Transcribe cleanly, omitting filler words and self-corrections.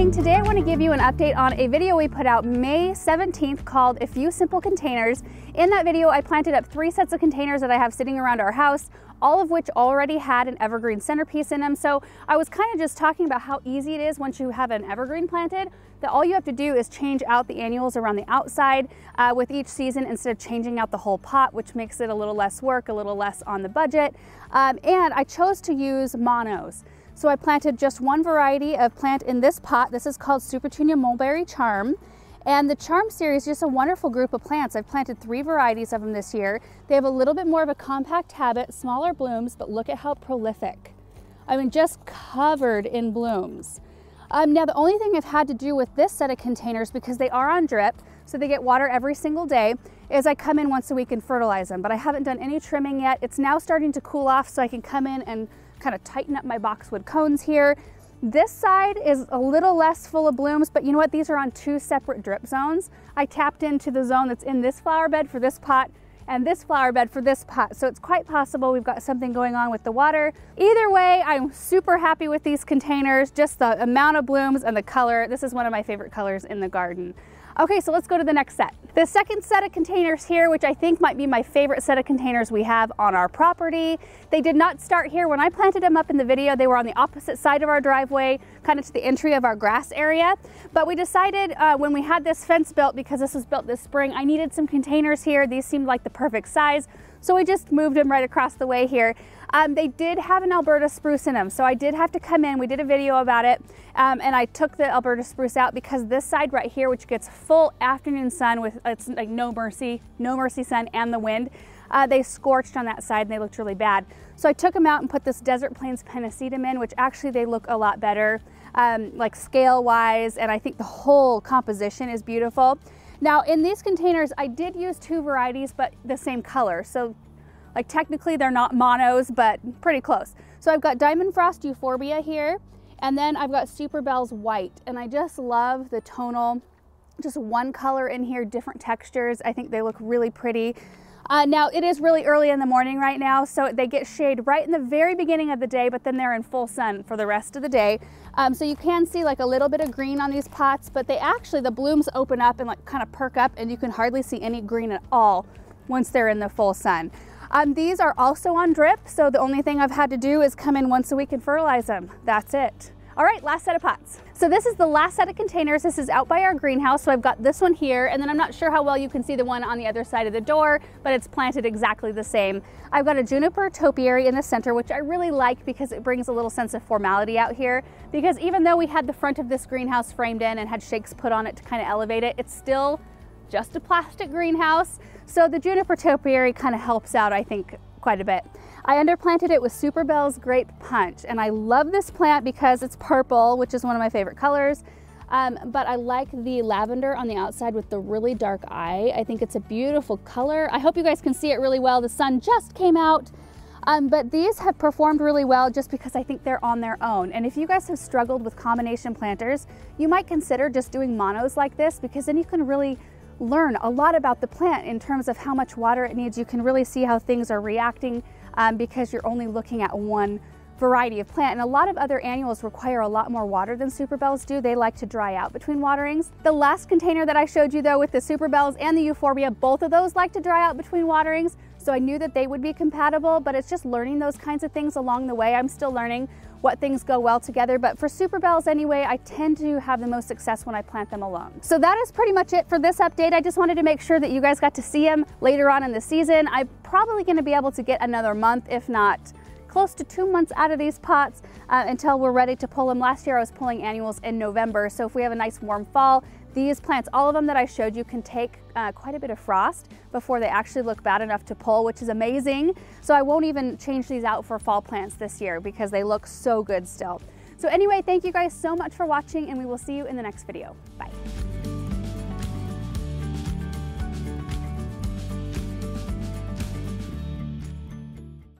morning. Today I want to give you an update on a video we put out May 17th called A Few Simple Containers. In that video I planted up 3 sets of containers that I have sitting around our house, all of which already had an evergreen centerpiece in them. So I was kind of just talking about how easy it is once you have an evergreen planted, that all you have to do is change out the annuals around the outside with each season instead of changing out the whole pot, which makes it a little less work, a little less on the budget. And I chose to use monos. So I planted just one variety of plant in this pot. This is called Supertunia Mulberry Charm. And the Charm series is just a wonderful group of plants. I've planted 3 varieties of them this year. They have a little bit more of a compact habit, smaller blooms, but look at how prolific. I mean, just covered in blooms. Now the only thing I've had to do with this set of containers, because they are on drip, so they get water every single day, is I come in once a week and fertilize them. But I haven't done any trimming yet. It's now starting to cool off, so I can come in and kind of tighten up my boxwood cones here. This side is a little less full of blooms, but you know what? These are on 2 separate drip zones. I tapped into the zone that's in this flower bed for this pot and this flower bed for this pot. So it's quite possible we've got something going on with the water. Either way, I'm super happy with these containers, just the amount of blooms and the color. This is one of my favorite colors in the garden. Okay, so let's go to the next set. The second set of containers here, which I think might be my favorite set of containers we have on our property. They did not start here. When I planted them up in the video, they were on the opposite side of our driveway, kind of to the entry of our grass area. But we decided when we had this fence built, because this was built this spring, I needed some containers here. These seemed like the perfect size. So we just moved them right across the way here. They did have an Alberta spruce in them, so I did have to come in. We did a video about it, and I took the Alberta spruce out because this side right here, which gets full afternoon sun with it's like no mercy sun and the wind, they scorched on that side and they looked really bad. So I took them out and put this Desert Plains Pennisetum in, which actually they look a lot better, like scale wise, and I think the whole composition is beautiful. Now in these containers, I did use 2 varieties, but the same color. So like technically they're not monos, but pretty close. So I've got Diamond Frost Euphorbia here, and then I've got Super Bells White. And I just love the tonal, just one color in here, different textures. I think they look really pretty. Now it is really early in the morning right now, so they get shade right in the very beginning of the day, but then they're in full sun for the rest of the day. So you can see like a little bit of green on these pots, but they actually, the blooms open up and like kind of perk up, and you can hardly see any green at all once they're in the full sun. These are also on drip, so the only thing I've had to do is come in once a week and fertilize them. That's it. All right, last set of pots. So this is the last set of containers. This is out by our greenhouse, so I've got this one here, and then I'm not sure how well you can see the one on the other side of the door, but it's planted exactly the same. I've got a Juniper Topiary in the center, which I really like because it brings a little sense of formality out here. Because even though we had the front of this greenhouse framed in and had shakes put on it to kind of elevate it, it's still just a plastic greenhouse. So the Juniper Topiary kind of helps out, I think, quite a bit. I underplanted it with Super Bells Grape Punch, and I love this plant because it's purple, which is one of my favorite colors. But I like the lavender on the outside with the really dark eye. I think it's a beautiful color. I hope you guys can see it really well. The sun just came out. But these have performed really well just because I think they're on their own. And if you guys have struggled with combination planters, you might consider just doing monos like this, because then you can really learn a lot about the plant in terms of how much water it needs. You can really see how things are reacting because you're only looking at one variety of plant. And a lot of other annuals require a lot more water than Super Bells do. They like to dry out between waterings. The last container that I showed you though, with the Super Bells and the Euphorbia, both of those like to dry out between waterings. So I knew that they would be compatible, but it's just learning those kinds of things along the way. I'm still learning what things go well together, but for Super Bells anyway, I tend to have the most success when I plant them alone. So that is pretty much it for this update. I just wanted to make sure that you guys got to see them later on in the season. I'm probably gonna be able to get another month, if not close to 2 months out of these pots until we're ready to pull them. Last year I was pulling annuals in November, so if we have a nice warm fall, these plants, all of them that I showed you, can take quite a bit of frost before they actually look bad enough to pull, which is amazing. So I won't even change these out for fall plants this year because they look so good still. So anyway, thank you guys so much for watching, and we will see you in the next video. Bye.